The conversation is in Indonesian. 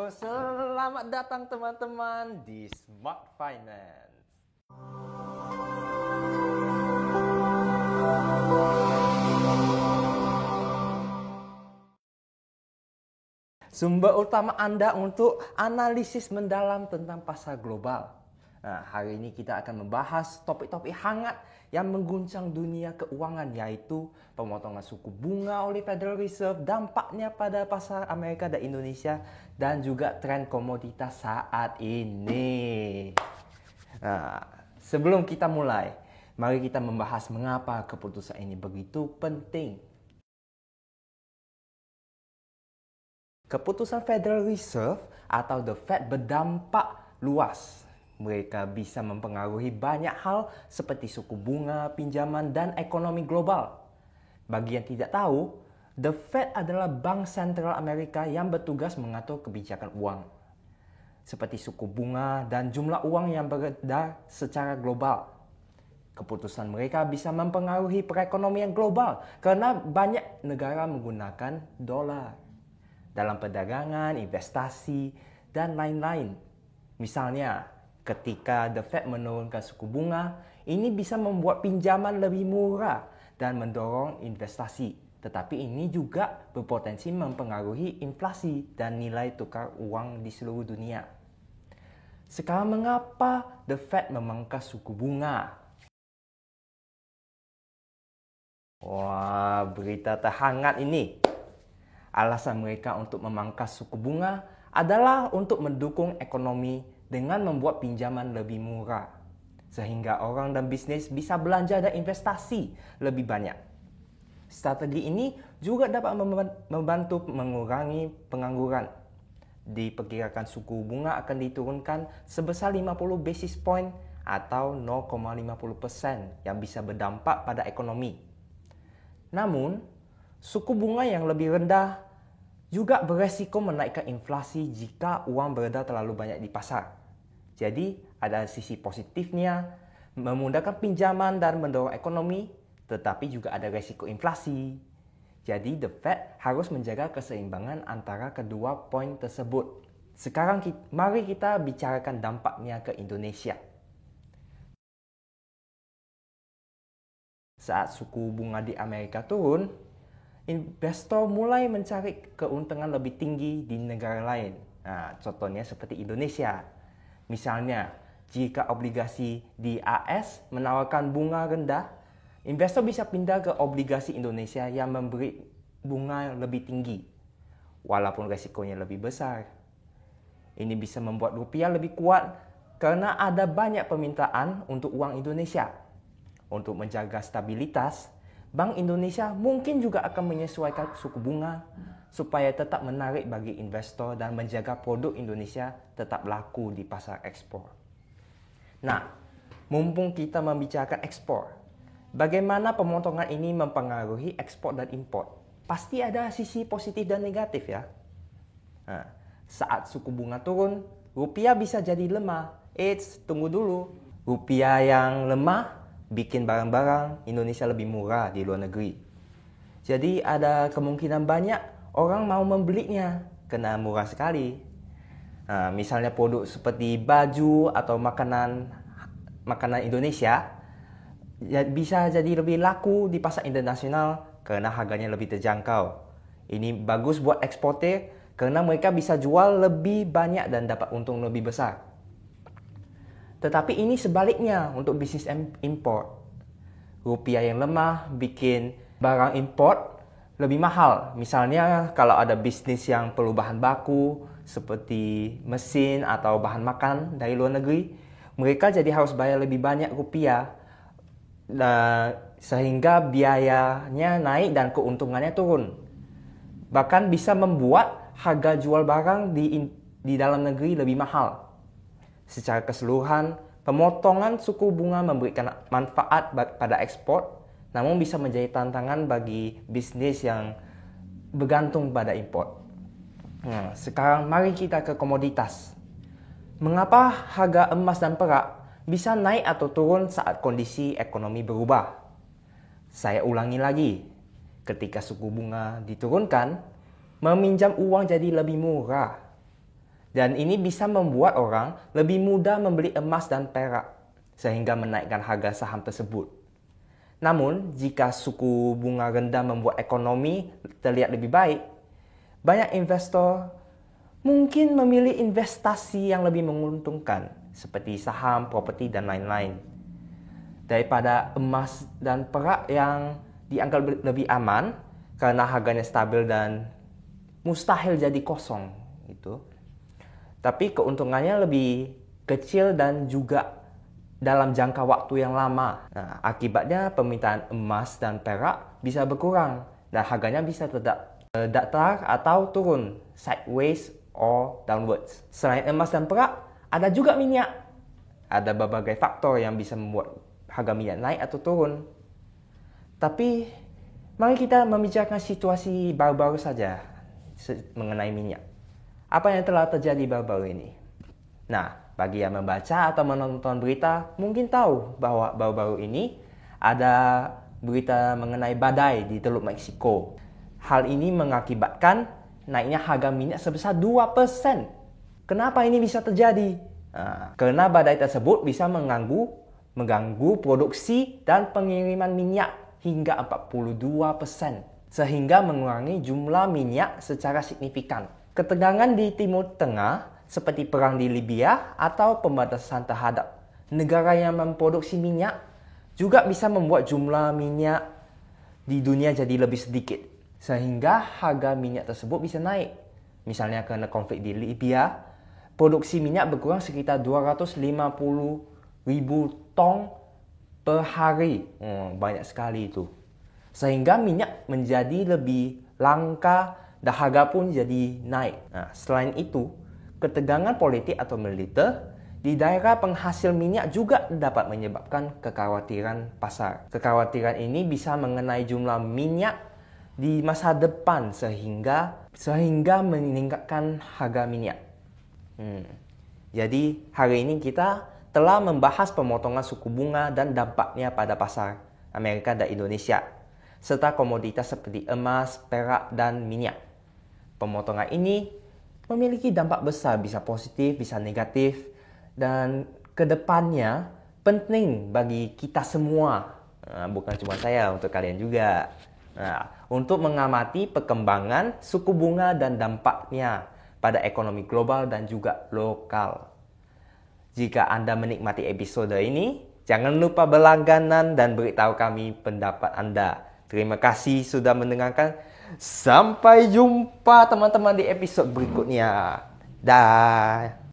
Selamat datang teman-teman di Smart Finance. Sumber utama Anda untuk analisis mendalam tentang pasar global. Nah, hari ini kita akan membahas topik-topik hangat yang mengguncang dunia keuangan, yaitu pemotongan suku bunga oleh Federal Reserve, dampaknya pada pasar Amerika dan Indonesia, dan juga tren komoditas saat ini. Nah, sebelum kita mulai, mari kita membahas mengapa keputusan ini begitu penting. Keputusan Federal Reserve atau The Fed berdampak luas. Mereka bisa mempengaruhi banyak hal seperti suku bunga, pinjaman, dan ekonomi global. Bagi yang tidak tahu, The Fed adalah bank sentral Amerika yang bertugas mengatur kebijakan uang, seperti suku bunga dan jumlah uang yang beredar secara global. Keputusan mereka bisa mempengaruhi perekonomian global karena banyak negara menggunakan dolar dalam perdagangan, investasi, dan lain-lain. Misalnya, ketika The Fed menurunkan suku bunga, ini bisa membuat pinjaman lebih murah dan mendorong investasi. Tetapi ini juga berpotensi mempengaruhi inflasi dan nilai tukar uang di seluruh dunia. Sekarang mengapa The Fed memangkas suku bunga? Wah, berita terhangat ini. Alasan mereka untuk memangkas suku bunga adalah untuk mendukung ekonomi dengan membuat pinjaman lebih murah, sehingga orang dan bisnis bisa belanja dan investasi lebih banyak. Strategi ini juga dapat membantu mengurangi pengangguran. Diperkirakan suku bunga akan diturunkan sebesar 50 basis point atau 0,50% yang bisa berdampak pada ekonomi. Namun, suku bunga yang lebih rendah juga beresiko menaikkan inflasi jika uang beredar terlalu banyak di pasar. Jadi, ada sisi positifnya, memudahkan pinjaman dan mendorong ekonomi, tetapi juga ada resiko inflasi. Jadi, The Fed harus menjaga keseimbangan antara kedua poin tersebut. Sekarang, mari kita bicarakan dampaknya ke Indonesia. Saat suku bunga di Amerika turun, investor mulai mencari keuntungan lebih tinggi di negara lain. Nah, contohnya seperti Indonesia. Misalnya, jika obligasi di AS menawarkan bunga rendah, investor bisa pindah ke obligasi Indonesia yang memberi bunga lebih tinggi, walaupun resikonya lebih besar. Ini bisa membuat rupiah lebih kuat karena ada banyak permintaan untuk uang Indonesia. Untuk menjaga stabilitas, Bank Indonesia mungkin juga akan menyesuaikan suku bunga supaya tetap menarik bagi investor dan menjaga produk Indonesia tetap laku di pasar ekspor. Nah, mumpung kita membicarakan ekspor, bagaimana pemotongan ini mempengaruhi ekspor dan impor? Pasti ada sisi positif dan negatif ya. Nah, saat suku bunga turun, rupiah bisa jadi lemah. Tunggu dulu. Rupiah yang lemah bikin barang-barang Indonesia lebih murah di luar negeri. Jadi ada kemungkinan banyak orang mau membelinya karena murah sekali. Nah, misalnya produk seperti baju atau makanan Indonesia bisa jadi lebih laku di pasar internasional karena harganya lebih terjangkau. Ini bagus buat eksportir karena mereka bisa jual lebih banyak dan dapat untung lebih besar. Tetapi ini sebaliknya untuk bisnis import. Rupiah yang lemah bikin barang import lebih mahal. Misalnya kalau ada bisnis yang perlu bahan baku seperti mesin atau bahan makan dari luar negeri, mereka jadi harus bayar lebih banyak rupiah sehingga biayanya naik dan keuntungannya turun. Bahkan bisa membuat harga jual barang di dalam negeri lebih mahal. Secara keseluruhan, pemotongan suku bunga memberikan manfaat pada ekspor, namun bisa menjadi tantangan bagi bisnis yang bergantung pada impor. Nah, sekarang mari kita ke komoditas. Mengapa harga emas dan perak bisa naik atau turun saat kondisi ekonomi berubah? Saya ulangi lagi, ketika suku bunga diturunkan, meminjam uang jadi lebih murah. Dan ini bisa membuat orang lebih mudah membeli emas dan perak, sehingga menaikkan harga saham tersebut. Namun, jika suku bunga rendah membuat ekonomi terlihat lebih baik, banyak investor mungkin memilih investasi yang lebih menguntungkan, seperti saham, properti, dan lain-lain, daripada emas dan perak yang dianggap lebih aman karena harganya stabil dan mustahil jadi kosong. Gitu. Tapi keuntungannya lebih kecil dan juga dalam jangka waktu yang lama. Nah, akibatnya permintaan emas dan perak bisa berkurang dan harganya bisa tetap datar atau turun, sideways or downwards. Selain emas dan perak, ada juga minyak. Ada berbagai faktor yang bisa membuat harga minyak naik atau turun. Tapi mari kita membicarakan situasi baru-baru saja mengenai minyak. Apa yang telah terjadi baru-baru ini? Nah, bagi yang membaca atau menonton berita, mungkin tahu bahwa baru-baru ini ada berita mengenai badai di Teluk Meksiko. Hal ini mengakibatkan naiknya harga minyak sebesar 2%. Kenapa ini bisa terjadi? Karena badai tersebut bisa mengganggu produksi dan pengiriman minyak hingga 42%, sehingga mengurangi jumlah minyak secara signifikan. Ketegangan di Timur Tengah seperti perang di Libya atau pembatasan terhadap negara yang memproduksi minyak juga bisa membuat jumlah minyak di dunia jadi lebih sedikit, sehingga harga minyak tersebut bisa naik. Misalnya karena konflik di Libya, produksi minyak berkurang sekitar 250.000 ton per hari. Banyak sekali itu. Sehingga minyak menjadi lebih langka dan harga pun jadi naik. Selain itu, ketegangan politik atau militer di daerah penghasil minyak juga dapat menyebabkan kekhawatiran pasar. Kekhawatiran ini bisa mengenai jumlah minyak di masa depan sehingga meningkatkan harga minyak. Jadi hari ini kita telah membahas pemotongan suku bunga dan dampaknya pada pasar Amerika dan Indonesia, serta komoditas seperti emas, perak, dan minyak. Pemotongan ini memiliki dampak besar, bisa positif, bisa negatif, dan kedepannya penting bagi kita semua, bukan cuma saya, untuk kalian juga, untuk mengamati perkembangan suku bunga dan dampaknya pada ekonomi global dan juga lokal. Jika Anda menikmati episode ini, jangan lupa berlangganan dan beritahu kami pendapat Anda. Terima kasih sudah mendengarkan. Sampai jumpa teman-teman di episode berikutnya. Dah.